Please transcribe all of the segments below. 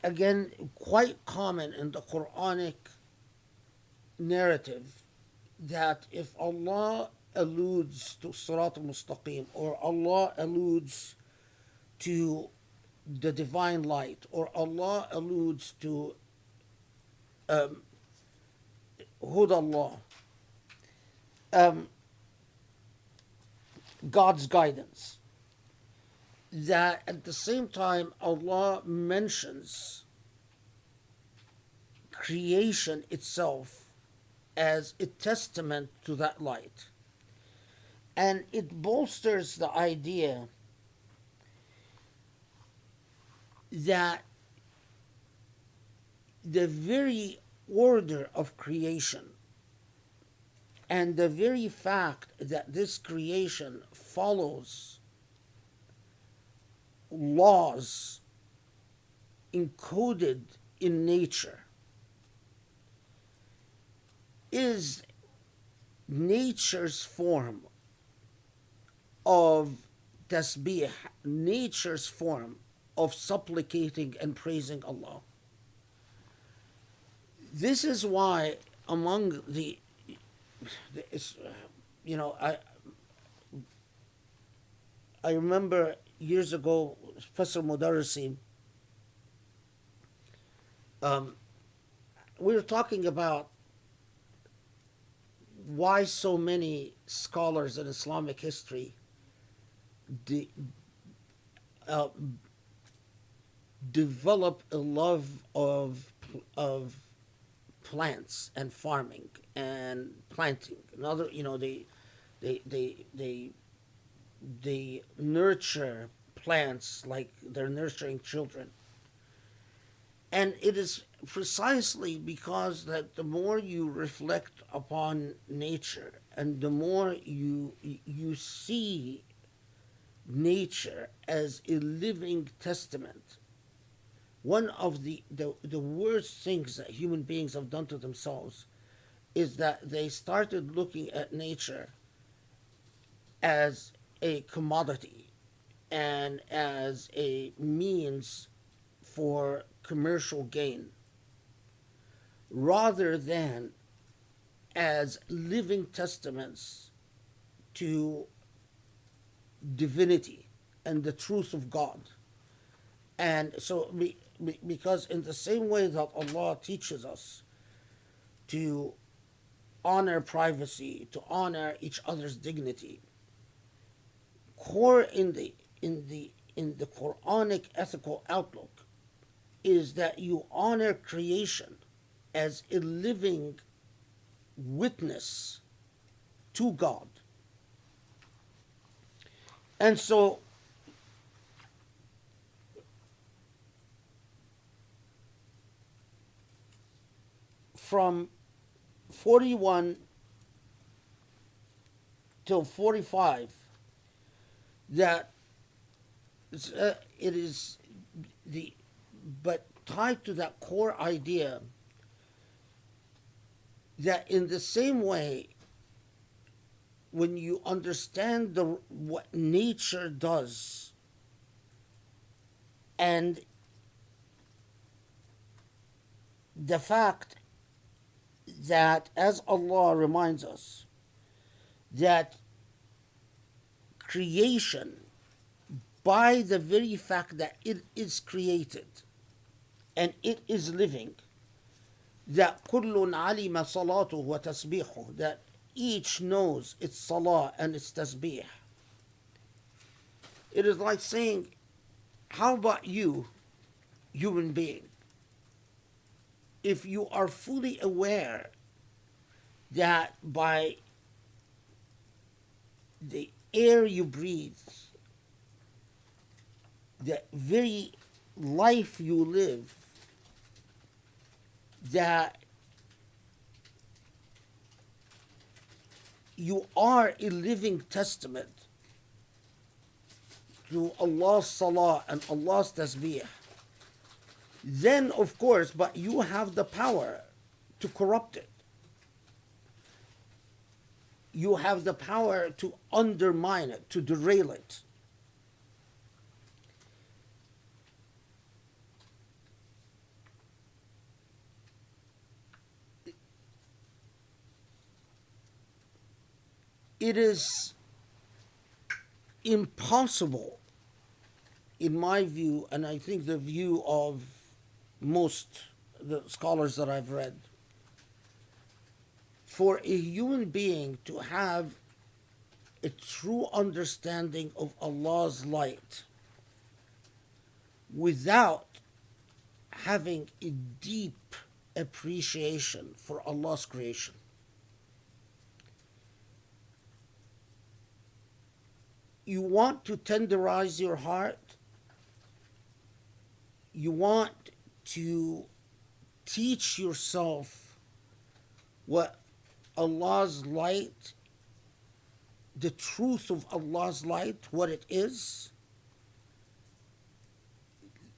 again, quite common in the Quranic narrative that if Allah alludes to Surat al-Mustaqim, or Allah alludes to the divine light, or Allah alludes to Hudallah, um, God's guidance, that at the same time Allah mentions creation itself as a testament to that light. And it bolsters the idea that the very order of creation and the very fact that this creation follows laws encoded in nature is nature's form of tasbih, nature's form of supplicating and praising Allah. This is why among you know, I remember years ago, Professor Mudarrisi, we were talking about why so many scholars in Islamic history de- uh, develop a love of plants and farming and planting. Another, they they they they nurture plants like they're nurturing children. And it is precisely because that the more you reflect upon nature and the more you see nature as a living testament. One of the worst things that human beings have done to themselves is that they started looking at nature as a commodity and as a means for commercial gain rather than as living testaments to divinity and the truth of God. And so, because in the same way that Allah teaches us to honor privacy, to honor each other's dignity, core in the Quranic ethical outlook is that you honor creation as a living witness to God. And so from 41 till 45, that it is the but tied to that core idea that in the same way, when you understand what nature does, and the fact that, as Allah reminds us, that creation, by the very fact that it is created and it is living, that كل علم صلاته وتسبيحه, that each knows its salah and its tasbih. It is like saying, how about you, human being? If you are fully aware that by the air you breathe, the very life you live, that you are a living testament to Allah's salah and Allah's tasbih, then of course, but you have the power to corrupt it. You have the power to undermine it, to derail it. it is impossible, in my view, and I think the view of most the scholars that I've read, for a human being to have a true understanding of Allah's light without having a deep appreciation for Allah's creation. You want to tenderize your heart, you want to teach yourself what Allah's light, the truth of Allah's light, what it is.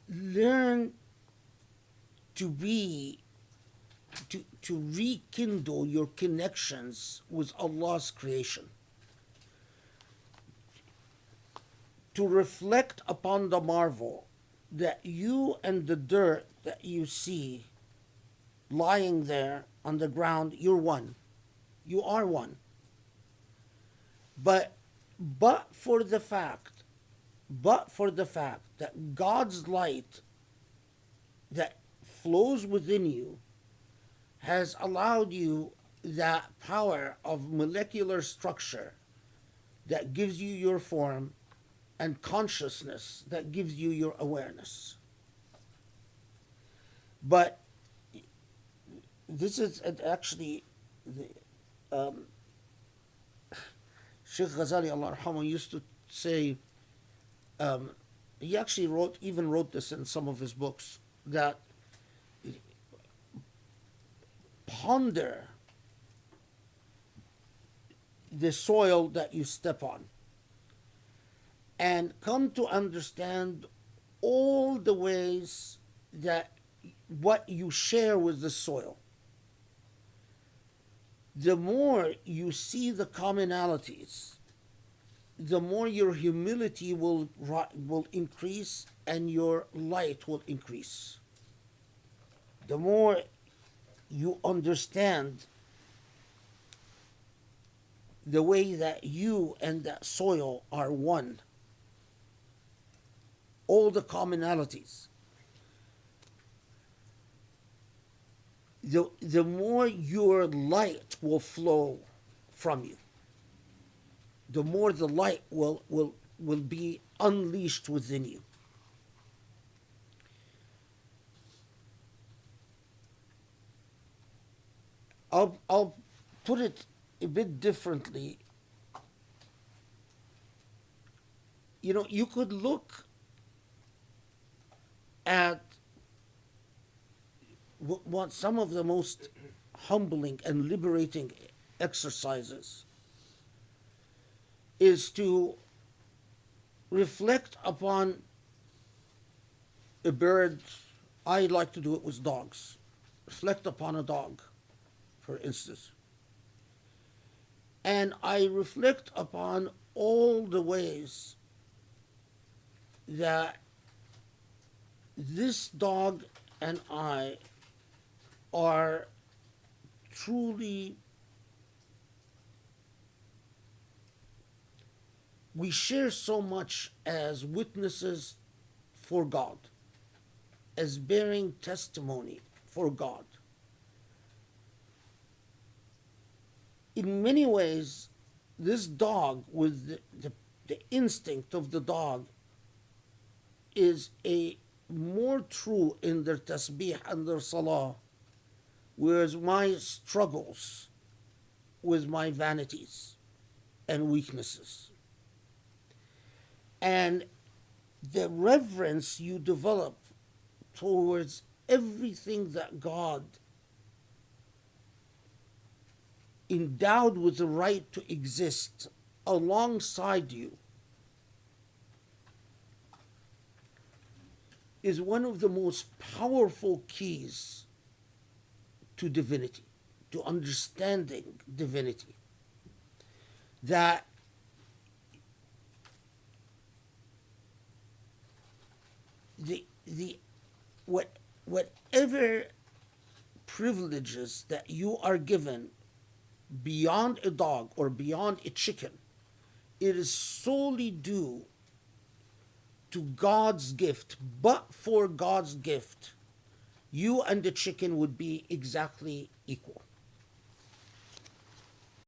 Learn to rekindle your connections with Allah's creation. To reflect upon the marvel that you and the dirt that you see lying there on the ground, you're one. You are one. But for the fact that God's light that flows within you has allowed you that power of molecular structure that gives you your form and consciousness that gives you your awareness. But this is actually Sheikh Ghazali Allah Arhamu used to say, he actually wrote this in some of his books, that ponder the soil that you step on and come to understand all the ways that what you share with the soil. The more you see the commonalities, the more your humility will increase and your light will increase. The more you understand the way that you and that soil are one, all the commonalities, the more your light will flow from you, the more the light will be unleashed within you. I'll put it a bit differently. You know, you could look at what some of the most humbling and liberating exercises is to reflect upon a bird. I like to do it with dogs. Reflect upon a dog, for instance. And I reflect upon all the ways that this dog and I are truly, we share so much as witnesses for God, as bearing testimony for God. In many ways, this dog, with the instinct of the dog, is a more true in their tasbih and their salah, whereas my struggles with my vanities and weaknesses. And the reverence you develop towards everything that God endowed with the right to exist alongside you is one of the most powerful keys to divinity, to understanding divinity. That whatever privileges that you are given beyond a dog or beyond a chicken, it is solely due to God's gift. But for God's gift, you and the chicken would be exactly equal.